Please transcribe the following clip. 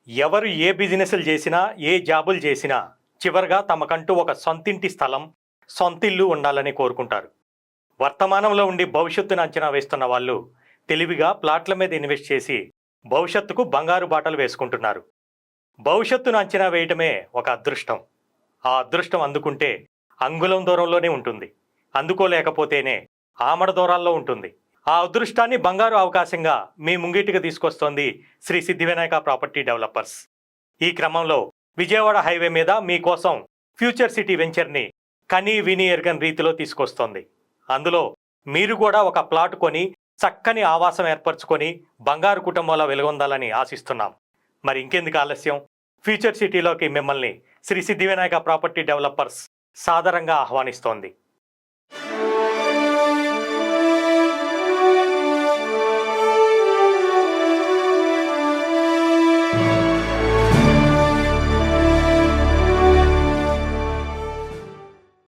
ఎవరు ఏ బిజినెస్లు చేసినా, ఏ జాబులు చేసినా చివరగా తమకంటూ ఒక సొంతింటి స్థలం, సొంతిల్లు ఉండాలని కోరుకుంటారు. వర్తమానంలో ఉండి భవిష్యత్తును అంచనా వేస్తున్న వాళ్ళు తెలివిగా ప్లాట్ల మీద ఇన్వెస్ట్ చేసి భవిష్యత్తుకు బంగారు బాటలు వేసుకుంటున్నారు. భవిష్యత్తును అంచనా వేయటమే ఒక అదృష్టం. ఆ అదృష్టం అందుకుంటే అంగుళం దూరంలోనే ఉంటుంది. అందుకోలేకపోతేనే ఆమడ దూరాల్లో ఉంటుంది. ఆ అదృష్టాన్ని బంగారు అవకాశంగా మీ ముంగిటికి తీసుకొస్తోంది శ్రీ సిద్ధివినాయక ప్రాపర్టీ డెవలపర్స్. ఈ క్రమంలో విజయవాడ హైవే మీద మీకోసం ఫ్యూచర్ సిటీ వెంచర్ని కని విని ఎరగని రీతిలో తీసుకొస్తోంది. అందులో మీరు కూడా ఒక ప్లాట్ కొని చక్కని ఆవాసం ఏర్పరచుకొని బంగారు కుటుంబంలో వెలుగొందాలని ఆశిస్తున్నాం. మరి ఇంకెందుకు ఆలస్యం? ఫ్యూచర్ సిటీలోకి మిమ్మల్ని శ్రీ సిద్ధివినాయక ప్రాపర్టీ డెవలపర్స్ సాదరంగా ఆహ్వానిస్తోంది.